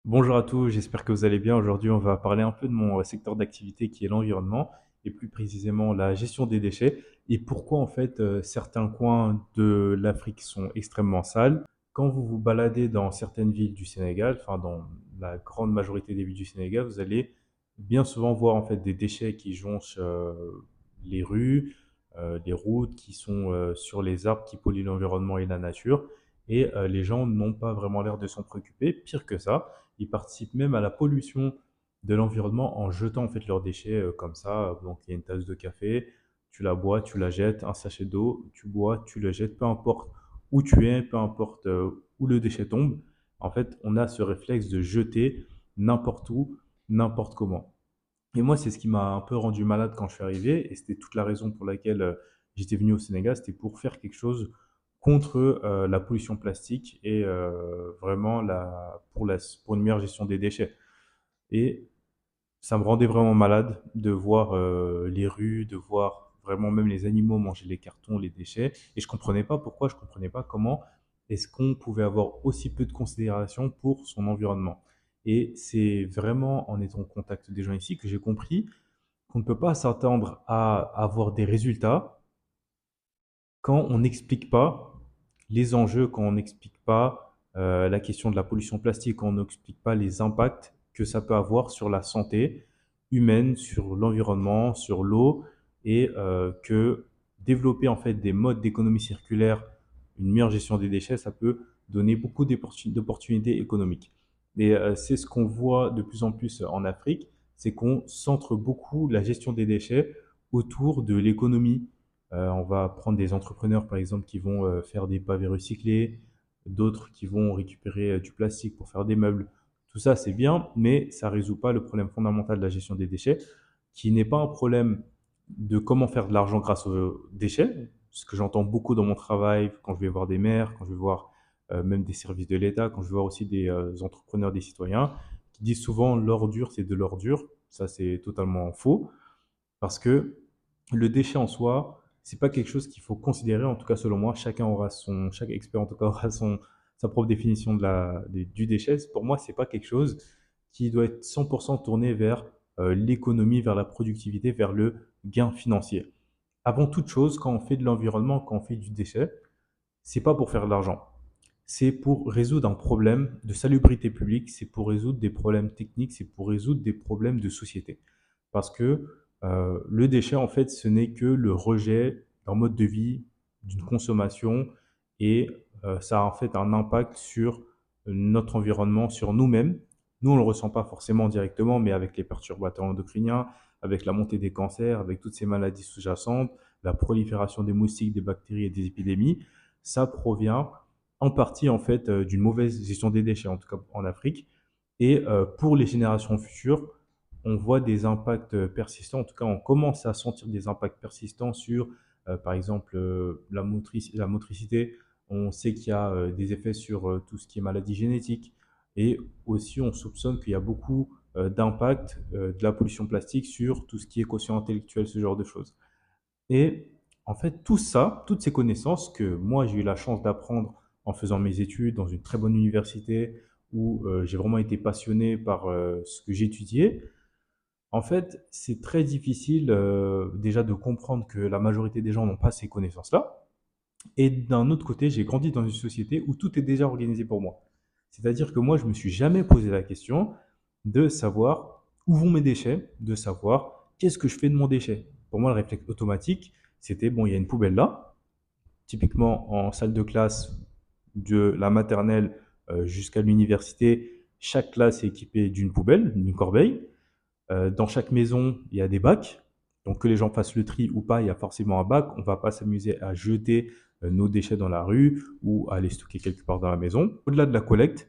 Bonjour à tous, j'espère que vous allez bien. Aujourd'hui, on va parler un peu de mon secteur d'activité qui est l'environnement et plus précisément la gestion des déchets et pourquoi en fait certains coins de l'Afrique sont extrêmement sales. Quand vous vous baladez dans certaines villes du Sénégal, enfin dans la grande majorité des villes du Sénégal, vous allez bien souvent voir en fait des déchets qui jonchent les rues, les routes, qui sont sur les arbres qui polluent l'environnement et la nature. Et les gens n'ont pas vraiment l'air de s'en préoccuper. Pire que ça, ils participent même à la pollution de l'environnement en jetant en fait leurs déchets comme ça. Donc il y a une tasse de café, tu la bois, tu la jettes, un sachet d'eau, tu bois, tu le jettes, peu importe où tu es, peu importe où le déchet tombe. En fait, on a ce réflexe de jeter n'importe où, n'importe comment. Et moi, c'est ce qui m'a un peu rendu malade quand je suis arrivé, et c'était toute la raison pour laquelle j'étais venu au Sénégal, c'était pour faire quelque chose contre la pollution plastique et vraiment pour une meilleure gestion des déchets. Et ça me rendait vraiment malade de voir les rues, de voir vraiment même les animaux manger les cartons, les déchets. Et je comprenais pas pourquoi, je comprenais pas comment est-ce qu'on pouvait avoir aussi peu de considération pour son environnement. Et c'est vraiment en étant en contact des gens ici que j'ai compris qu'on ne peut pas s'attendre à avoir des résultats quand on n'explique pas les enjeux, quand on n'explique pas la question de la pollution plastique, quand on n'explique pas les impacts que ça peut avoir sur la santé humaine, sur l'environnement, sur l'eau, et que développer en fait des modes d'économie circulaire, une meilleure gestion des déchets, ça peut donner beaucoup d'opportunités économiques. Et c'est ce qu'on voit de plus en plus en Afrique, c'est qu'on centre beaucoup la gestion des déchets autour de l'économie. On va prendre des entrepreneurs, par exemple, qui vont faire des pavés recyclés, d'autres qui vont récupérer du plastique pour faire des meubles. Tout ça, c'est bien, mais ça ne résout pas le problème fondamental de la gestion des déchets, qui n'est pas un problème de comment faire de l'argent grâce aux déchets, ce que j'entends beaucoup dans mon travail, quand je vais voir des maires, quand je vais voir même des services de l'État, quand je vais voir aussi des entrepreneurs, des citoyens, qui disent souvent l'ordure, c'est de l'ordure. Ça, c'est totalement faux, parce que le déchet en soi, c'est pas quelque chose qu'il faut considérer, en tout cas selon moi, chaque expert en tout cas aura sa propre définition du déchet. Pour moi, c'est pas quelque chose qui doit être 100% tourné vers l'économie, vers la productivité, vers le gain financier. Avant toute chose, quand on fait de l'environnement, quand on fait du déchet, c'est pas pour faire de l'argent. C'est pour résoudre un problème de salubrité publique, c'est pour résoudre des problèmes techniques, c'est pour résoudre des problèmes de société. Parce que le déchet, en fait, ce n'est que le rejet d'un mode de vie, d'une consommation, et ça a en fait un impact sur notre environnement, sur nous-mêmes. Nous, on ne le ressent pas forcément directement, mais avec les perturbateurs endocriniens, avec la montée des cancers, avec toutes ces maladies sous-jacentes, la prolifération des moustiques, des bactéries et des épidémies, ça provient en partie en fait d'une mauvaise gestion des déchets, en tout cas en Afrique. Et pour les générations futures, on voit des impacts persistants, en tout cas on commence à sentir des impacts persistants sur, par exemple, la motricité. On sait qu'il y a des effets sur tout ce qui est maladie génétique. Et aussi, on soupçonne qu'il y a beaucoup d'impacts de la pollution plastique sur tout ce qui est quotient intellectuel, ce genre de choses. Et en fait, tout ça, toutes ces connaissances que moi j'ai eu la chance d'apprendre en faisant mes études dans une très bonne université où j'ai vraiment été passionné par ce que j'étudiais, en fait, c'est très difficile déjà de comprendre que la majorité des gens n'ont pas ces connaissances-là. Et d'un autre côté, j'ai grandi dans une société où tout est déjà organisé pour moi. C'est-à-dire que moi, je me suis jamais posé la question de savoir où vont mes déchets, de savoir qu'est-ce que je fais de mon déchet. Pour moi, le réflexe automatique, c'était bon, il y a une poubelle là. Typiquement, en salle de classe de la maternelle jusqu'à l'université, chaque classe est équipée d'une poubelle, d'une corbeille. Dans chaque maison, il y a des bacs. Donc que les gens fassent le tri ou pas, il y a forcément un bac. On ne va pas s'amuser à jeter nos déchets dans la rue ou à les stocker quelque part dans la maison. Au-delà de la collecte,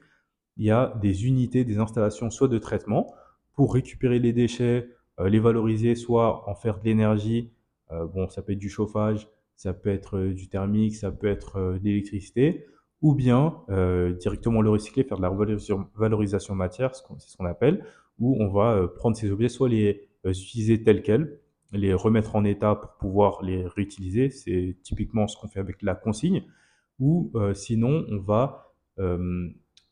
il y a des unités, des installations, soit de traitement pour récupérer les déchets, les valoriser, soit en faire de l'énergie. Bon, ça peut être du chauffage, ça peut être du thermique, ça peut être de l'électricité, ou bien directement le recycler, faire de la valorisation matière, c'est ce qu'on appelle, où on va prendre ces objets, soit les utiliser tels quels, les remettre en état pour pouvoir les réutiliser, c'est typiquement ce qu'on fait avec la consigne, ou sinon on va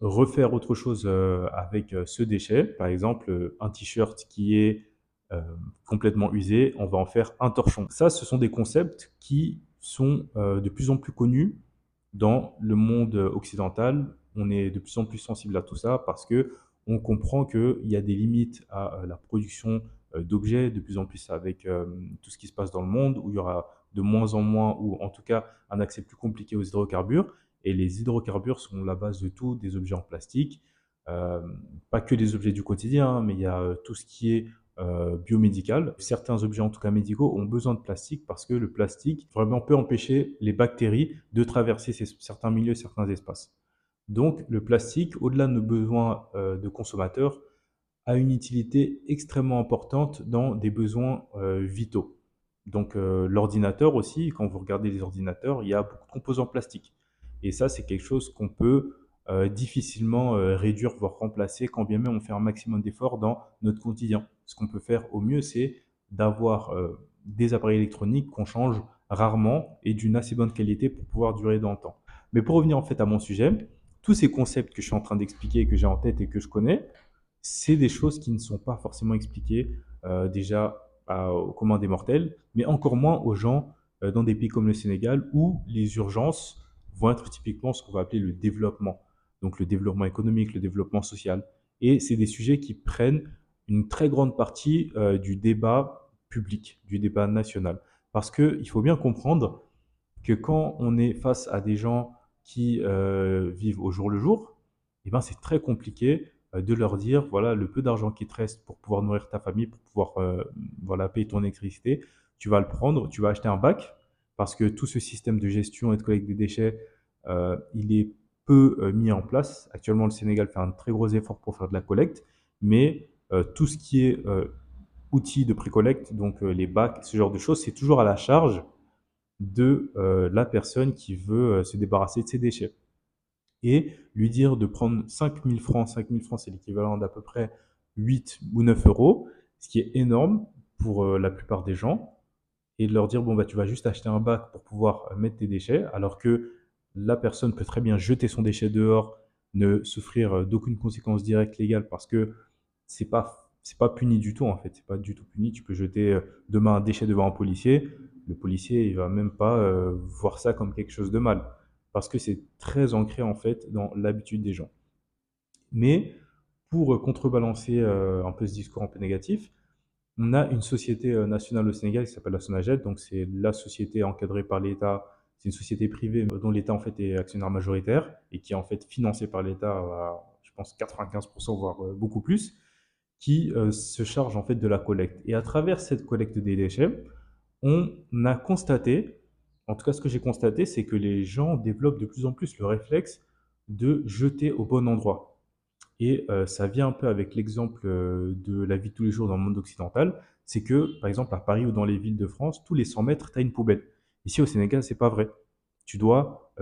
refaire autre chose avec ce déchet. Par exemple, un t-shirt qui est euh, complètement usé, on va en faire un torchon. Ça, ce sont des concepts qui sont de plus en plus connus dans le monde occidental. On est de plus en plus sensible à tout ça parce que on comprend qu'il y a des limites à la production d'objets, de plus en plus avec tout ce qui se passe dans le monde, où il y aura de moins en moins, ou en tout cas un accès plus compliqué aux hydrocarbures. Et les hydrocarbures sont la base de tout, des objets en plastique, euh, pas que des objets du quotidien, hein, mais il y a tout ce qui est biomédical. Certains objets, en tout cas médicaux, ont besoin de plastique parce que le plastique vraiment peut empêcher les bactéries de traverser certains milieux, certains espaces. Donc le plastique, au-delà de nos besoins de consommateurs, a une utilité extrêmement importante dans des besoins vitaux. Donc l'ordinateur aussi, quand vous regardez les ordinateurs, il y a beaucoup de composants plastiques. Et ça, c'est quelque chose qu'on peut difficilement réduire, voire remplacer, quand bien même on fait un maximum d'efforts dans notre quotidien. Ce qu'on peut faire au mieux, c'est d'avoir des appareils électroniques qu'on change rarement et d'une assez bonne qualité pour pouvoir durer dans le temps. Mais pour revenir en fait à mon sujet, tous ces concepts que je suis en train d'expliquer, que j'ai en tête et que je connais, c'est des choses qui ne sont pas forcément expliquées déjà au commun des mortels, mais encore moins aux gens dans des pays comme le Sénégal où les urgences vont être typiquement ce qu'on va appeler le développement. Donc le développement économique, le développement social. Et c'est des sujets qui prennent une très grande partie du débat public, du débat national. Parce qu'il faut bien comprendre que quand on est face à des gens qui vivent au jour le jour, eh ben, c'est très compliqué de leur dire, voilà, le peu d'argent qui te reste pour pouvoir nourrir ta famille, pour pouvoir voilà, payer ton électricité, tu vas le prendre, tu vas acheter un bac, parce que tout ce système de gestion et de collecte des déchets, il est peu mis en place. Actuellement, le Sénégal fait un très gros effort pour faire de la collecte, mais tout ce qui est outils de pré-collecte, donc les bacs, ce genre de choses, c'est toujours à la charge de la personne qui veut se débarrasser de ses déchets. Et lui dire de prendre 5 000 francs, 5 000 francs c'est l'équivalent d'à peu près 8 ou 9 euros, ce qui est énorme pour la plupart des gens, et de leur dire, bon, bah, tu vas juste acheter un bac pour pouvoir mettre tes déchets, alors que la personne peut très bien jeter son déchet dehors, ne souffrir d'aucune conséquence directe légale parce que c'est pas puni du tout en fait, c'est pas du tout puni. Tu peux jeter demain un déchet devant un policier, le policier il va même pas voir ça comme quelque chose de mal parce que c'est très ancré en fait dans l'habitude des gens. Mais pour contrebalancer un peu ce discours un peu négatif, on a une société nationale au Sénégal qui s'appelle la SONAGED, donc c'est la société encadrée par l'État. C'est une société privée dont l'État en fait est actionnaire majoritaire et qui est en fait financée par l'État à, je pense, 95%, voire beaucoup plus, qui se charge en fait de la collecte. Et à travers cette collecte des déchets, on a constaté, en tout cas ce que j'ai constaté, c'est que les gens développent de plus en plus le réflexe de jeter au bon endroit. Et ça vient un peu avec l'exemple de la vie de tous les jours dans le monde occidental. C'est que, par exemple, à Paris ou dans les villes de France, tous les 100 mètres, tu as une poubelle. Ici, au Sénégal, c'est pas vrai. Tu dois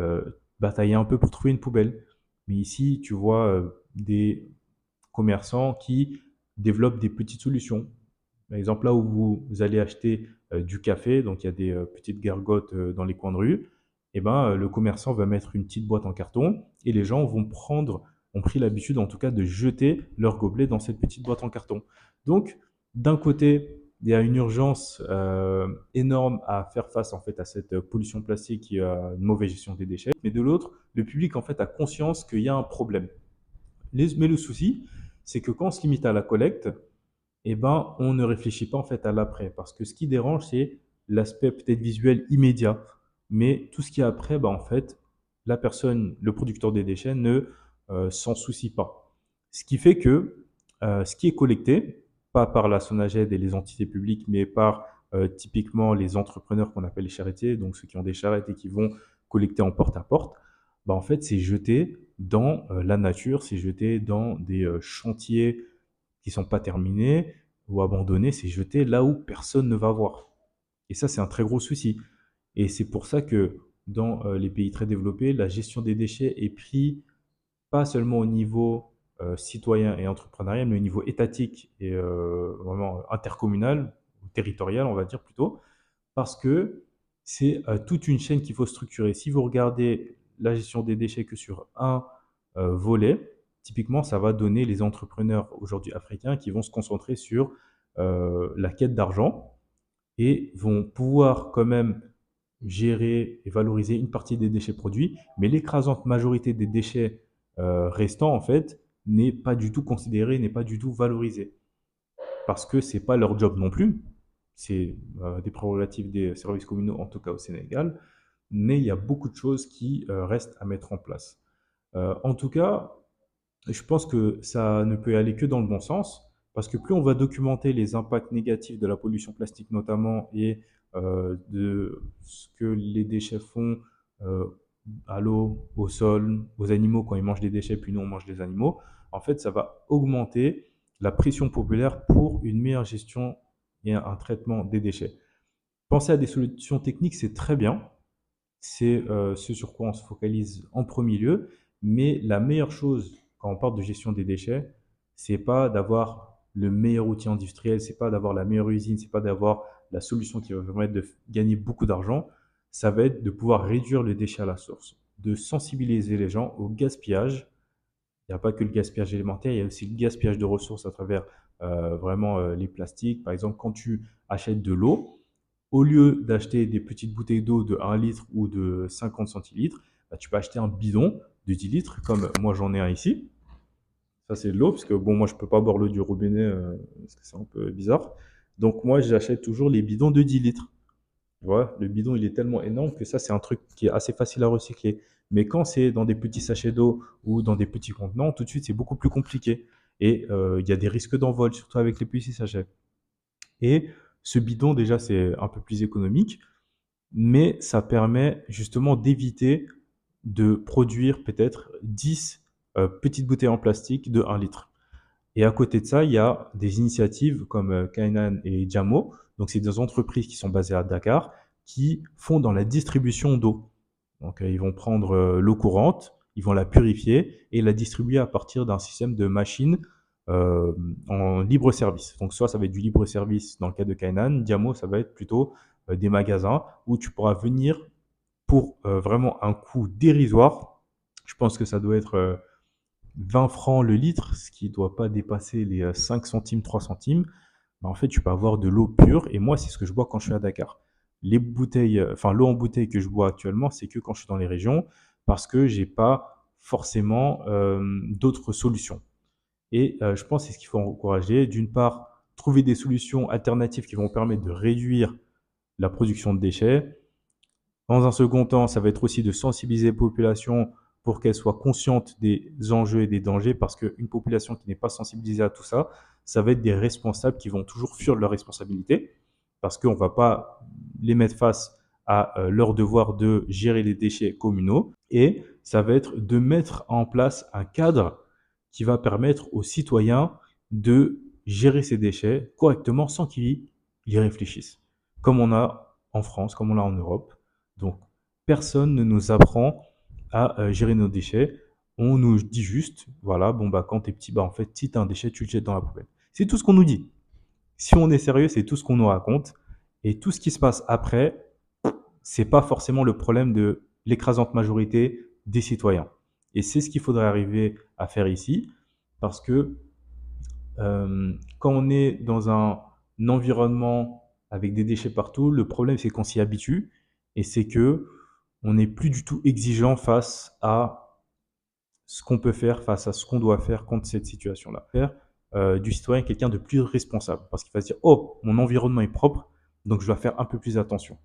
batailler un peu pour trouver une poubelle. Mais ici, tu vois des commerçants qui développent des petites solutions. Par exemple, là où vous allez acheter du café, donc il y a des petites gargotes dans les coins de rue, et ben, le commerçant va mettre une petite boîte en carton et les gens ont pris l'habitude en tout cas de jeter leur gobelet dans cette petite boîte en carton. Donc, d'un côté, il y a une urgence énorme à faire face en fait à cette pollution plastique qui a une mauvaise gestion des déchets, mais de l'autre, le public en fait a conscience qu'il y a un problème. Mais le souci, c'est que quand on se limite à la collecte, eh ben, on ne réfléchit pas en fait à l'après. Parce que ce qui dérange, c'est l'aspect peut-être visuel immédiat. Mais tout ce qui est après, bah, en fait, la personne, le producteur des déchets, ne s'en soucie pas. Ce qui fait que ce qui est collecté, pas par la SONAGED et les entités publiques, mais par typiquement les entrepreneurs qu'on appelle les charretiers, donc ceux qui ont des charrettes et qui vont collecter en porte à porte, bah, en fait, c'est jeté dans la nature, c'est jeté dans des chantiers qui sont pas terminés ou abandonnés, c'est jeté là où personne ne va voir. Et ça, c'est un très gros souci. Et c'est pour ça que dans les pays très développés, la gestion des déchets est prise pas seulement au niveau citoyen et entrepreneurial, mais au niveau étatique et vraiment intercommunal, ou territorial, on va dire plutôt, parce que c'est toute une chaîne qu'il faut structurer. Si vous regardez la gestion des déchets que sur un volets, typiquement, ça va donner les entrepreneurs aujourd'hui africains qui vont se concentrer sur la quête d'argent et vont pouvoir quand même gérer et valoriser une partie des déchets produits, mais l'écrasante majorité des déchets restants, en fait, n'est pas du tout considérée, n'est pas du tout valorisée. Parce que c'est pas leur job non plus. C'est des prérogatives des services communaux, en tout cas au Sénégal. Mais il y a beaucoup de choses qui restent à mettre en place. En tout cas, je pense que ça ne peut aller que dans le bon sens, parce que plus on va documenter les impacts négatifs de la pollution plastique notamment et de ce que les déchets font euh, à l'eau, au sol, aux animaux quand ils mangent des déchets, puis nous on mange des animaux, en fait ça va augmenter la pression populaire pour une meilleure gestion et un traitement des déchets. Penser à des solutions techniques, c'est très bien, c'est ce sur quoi on se focalise en premier lieu. Mais la meilleure chose quand on parle de gestion des déchets, c'est pas d'avoir le meilleur outil industriel, c'est pas d'avoir la meilleure usine, c'est pas d'avoir la solution qui va permettre de gagner beaucoup d'argent. Ça va être de pouvoir réduire le déchet à la source, de sensibiliser les gens au gaspillage. Il n'y a pas que le gaspillage alimentaire, il y a aussi le gaspillage de ressources à travers vraiment les plastiques. Par exemple, quand tu achètes de l'eau, au lieu d'acheter des petites bouteilles d'eau de 1 litre ou de 50 centilitres, bah, tu peux acheter un bidon de 10 litres, comme moi j'en ai un ici. Ça, c'est de l'eau, parce que bon, moi je peux pas boire l'eau du robinet, parce que c'est un peu bizarre. Donc moi, j'achète toujours les bidons de 10 litres. Tu vois, le bidon, il est tellement énorme que ça, c'est un truc qui est assez facile à recycler. Mais quand c'est dans des petits sachets d'eau ou dans des petits contenants, tout de suite, c'est beaucoup plus compliqué. Et il y a des risques d'envol, surtout avec les petits sachets. Et ce bidon, déjà, c'est un peu plus économique, mais ça permet justement d'éviter de produire peut-être 10 petites bouteilles en plastique de 1 litre. Et à côté de ça, il y a des initiatives comme Kainan et Jamo. Donc, c'est des entreprises qui sont basées à Dakar qui font dans la distribution d'eau. Donc, ils vont prendre l'eau courante, ils vont la purifier et la distribuer à partir d'un système de machines euh, en libre service. Donc, soit ça va être du libre service dans le cas de Kainan, Diamo, ça va être plutôt des magasins où tu pourras venir pour vraiment un coût dérisoire. Je pense que ça doit être 20 francs le litre, ce qui ne doit pas dépasser les 5 centimes, 3 centimes. Bah, en fait, tu peux avoir de l'eau pure. Et moi, c'est ce que je bois quand je suis à Dakar. Les bouteilles, enfin, l'eau en bouteille que je bois actuellement, c'est que quand je suis dans les régions, parce que j'ai pas forcément d'autres solutions. Et je pense que c'est ce qu'il faut encourager. D'une part, trouver des solutions alternatives qui vont permettre de réduire la production de déchets. Dans un second temps, ça va être aussi de sensibiliser les populations pour qu'elles soient conscientes des enjeux et des dangers, parce qu'une population qui n'est pas sensibilisée à tout ça, ça va être des responsables qui vont toujours fuir de leurs responsabilités, parce qu'on ne va pas les mettre face à leur devoir de gérer les déchets communaux. Et ça va être de mettre en place un cadre qui va permettre aux citoyens de gérer ces déchets correctement sans qu'ils y réfléchissent, comme on a en France, comme on a en Europe. Donc, personne ne nous apprend à gérer nos déchets. On nous dit juste, voilà, bon, bah, quand t'es petit, bah, en fait, si t'as un déchet, tu le jettes dans la poubelle. C'est tout ce qu'on nous dit. Si on est sérieux, c'est tout ce qu'on nous raconte. Et tout ce qui se passe après, c'est pas forcément le problème de l'écrasante majorité des citoyens. Et c'est ce qu'il faudrait arriver à faire ici, parce que quand on est dans un environnement avec des déchets partout, le problème c'est qu'on s'y habitue et c'est que on n'est plus du tout exigeant face à ce qu'on peut faire, face à ce qu'on doit faire contre cette situation-là. Faire du citoyen quelqu'un de plus responsable parce qu'il va se dire oh, mon environnement est propre, donc je dois faire un peu plus attention.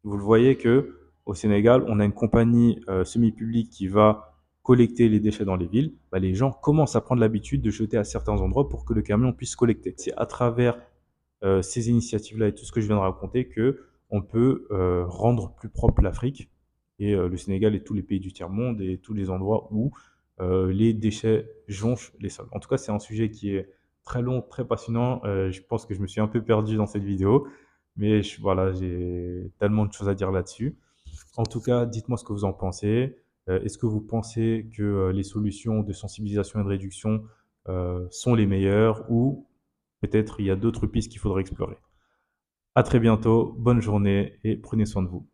Vous le voyez que au Sénégal, on a une compagnie semi-publique qui va collecter les déchets dans les villes. Bah, les gens commencent à prendre l'habitude de jeter à certains endroits pour que le camion puisse collecter. C'est à travers ces initiatives-là et tout ce que je viens de raconter que on peut rendre plus propre l'Afrique et le Sénégal et tous les pays du tiers-monde et tous les endroits où les déchets jonchent les sols. En tout cas, c'est un sujet qui est très long, très passionnant. Je pense que je me suis un peu perdu dans cette vidéo, mais voilà, j'ai tellement de choses à dire là-dessus. En tout cas, dites-moi ce que vous en pensez. Est-ce que vous pensez que les solutions de sensibilisation et de réduction sont les meilleures ou peut-être il y a d'autres pistes qu'il faudrait explorer? À très bientôt, bonne journée et prenez soin de vous.